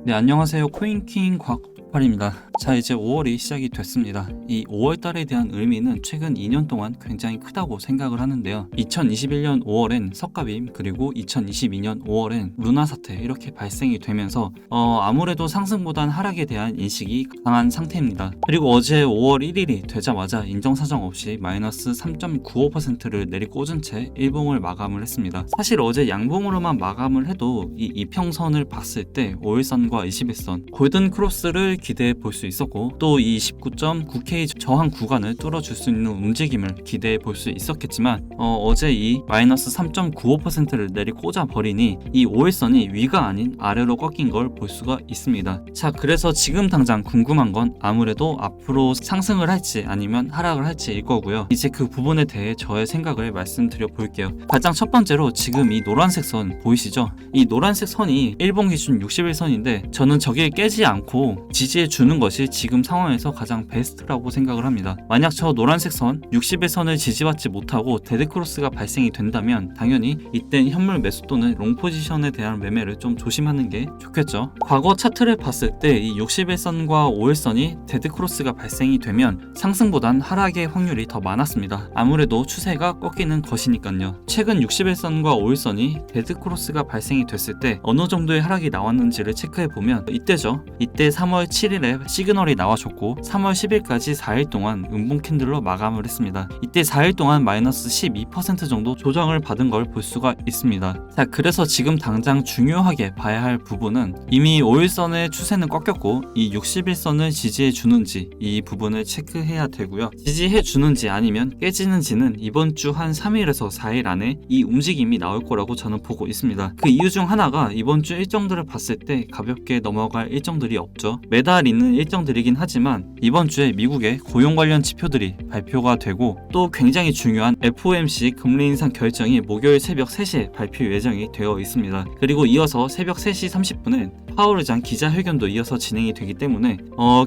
네, 안녕하세요. 코인킹 곽팔입니다. 자, 이제 5월이 시작이 됐습니다. 이 5월달에 대한 의미는 최근 2년 동안 굉장히 크다고 생각을 하는데요. 2021년 5월엔 석가빔, 그리고 2022년 5월엔 루나 사태 이렇게 발생이 되면서 아무래도 상승보단 하락에 대한 인식이 강한 상태입니다. 그리고 어제 5월 1일이 되자마자 인정사정 없이 마이너스 3.95%를 내리꽂은 채 일봉을 마감을 했습니다. 사실 어제 양봉으로만 마감을 해도 이 이평선을 봤을 때 5일선과 21선 골든 크로스를 기대해 볼 수 있었고, 또 이 19.9K 저항 구간을 뚫어줄 수 있는 움직임을 기대해 볼 수 있었겠지만 어제 이 마이너스 3.95%를 내리꽂아 버리니 이 5일선이 위가 아닌 아래로 꺾인 걸 볼 수가 있습니다. 자, 그래서 지금 당장 궁금한 건 아무래도 앞으로 상승을 할지 아니면 하락을 할지일 거고요. 이제 그 부분에 대해 저의 생각을 말씀드려 볼게요. 가장 첫 번째로 지금 이 노란색 선 보이시죠? 이 노란색 선이 일본 기준 61선인데 저는 저게 깨지 않고 지지해 주는 것이 지금 상황에서 가장 베스트라고 생각을 합니다. 만약 저 노란색 선 61선을 지지받지 못하고 데드크로스가 발생이 된다면 당연히 이땐 현물 매수 또는 롱 포지션에 대한 매매를 좀 조심하는 게 좋겠죠. 과거 차트를 봤을 때 이 61선과 5일선이 데드크로스가 발생이 되면 상승보단 하락의 확률이 더 많았습니다. 아무래도 추세가 꺾이는 것이니까요. 최근 61선과 5일선이 데드크로스가 발생이 됐을 때 어느 정도의 하락이 나왔는지를 체크해 보면 이때죠. 이때 3월 7일에 시그널이 나와줬고 3월 10일까지 4일 동안 음봉 캔들로 마감을 했습니다. 이때 4일 동안 마이너스 12% 정도 조정을 받은 걸 볼 수가 있습니다. 자, 그래서 지금 당장 중요하게 봐야 할 부분은 이미 5일선의 추세는 꺾였고 이 61선을 지지해 주는지 이 부분을 체크해야 되고요. 지지해 주는지 아니면 깨지는지는 이번 주 한 3일에서 4일 안에 이 움직임이 나올 거라고 저는 보고 있습니다. 그 이유 중 하나가 이번 주 일정들을 봤을 때 가볍게 넘어갈 일정들이 없죠. 매달 있는 일정들이긴 하지만 이번 주에 미국의 고용 관련 지표들이 발표가 되고, 또 굉장히 중요한 FOMC 금리 인상 결정이 목요일 새벽 3시에 발표 예정이 되어 있습니다. 그리고 이어서 새벽 3시 30분에 파월 의장 기자회견도 이어서 진행이 되기 때문에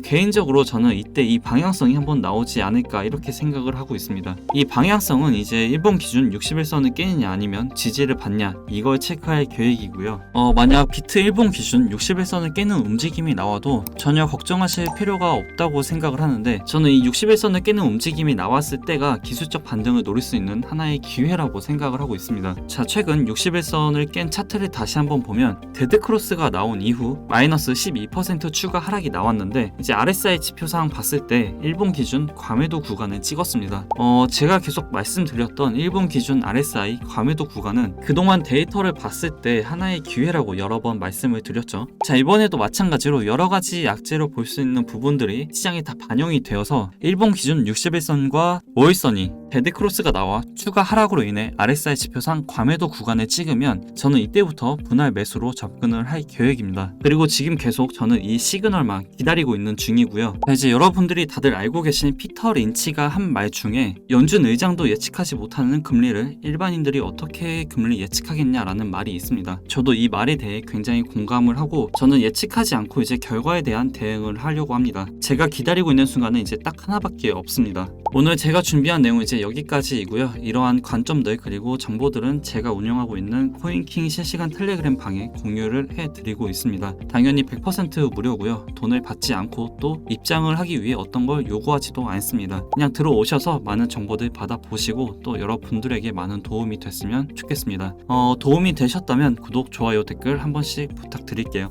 개인적으로 저는 이때 이 방향성이 한번 나오지 않을까 이렇게 생각을 하고 있습니다. 이 방향성은 이제 일본 기준 61선을 깨느냐 아니면 지지를 받냐 이걸 체크할 계획이고요. 만약 비트 일본 기준 61선을 깨는 움직임이 나와도 전혀 걱정하실 필요가 없다고 생각을 하는데, 저는 이 61선을 깨는 움직임이 나왔을 때가 기술적 반등을 노릴 수 있는 하나의 기회라고 생각을 하고 있습니다. 자, 최근 61선을 깬 차트를 다시 한번 보면 데드크로스가 나온 이후 마이너스 12% 추가 하락이 나왔는데, 이제 RSI 지표상 봤을 때 일본 기준 과매도 구간을 찍었습니다. 제가 계속 말씀드렸던 일본 기준 RSI 과매도 구간은 그동안 데이터를 봤을 때 하나의 기회라고 여러 번 말씀을 드렸죠. 자, 이번에도 마찬가지로 여러 가지 약재로 볼 수 있는 부분들이 시장에 다 반영이 되어서 일본 기준 61선과 5일선이 데드크로스가 나와 추가 하락으로 인해 RSI 지표상 과매도 구간을 찍으면 저는 이때부터 분할 매수로 접근을 할 계획입니다. 그리고 지금 계속 저는 이 시그널만 기다리고 있는 중이고요. 자, 이제 여러분들이 다들 알고 계신 피터 린치가 한 말 중에 연준 의장도 예측하지 못하는 금리를 일반인들이 어떻게 금리 예측하겠냐라는 말이 있습니다. 저도 이 말에 대해 굉장히 공감을 하고 저는 예측하지 않고 이제 결과에 대한 대응을 하려고 합니다. 제가 기다리고 있는 순간은 이제 딱 하나밖에 없습니다. 오늘 제가 준비한 내용은 이제 여기까지이고요. 이러한 관점들 그리고 정보들은 제가 운영하고 있는 코인킹 실시간 텔레그램 방에 공유를 해드리고 있습니다. 당연히 100% 무료고요. 돈을 받지 않고 또 입장을 하기 위해 어떤 걸 요구하지도 않습니다. 그냥 들어오셔서 많은 정보들 받아보시고 또 여러분들에게 많은 도움이 됐으면 좋겠습니다. 도움이 되셨다면 구독, 좋아요, 댓글 한 번씩 부탁드릴게요.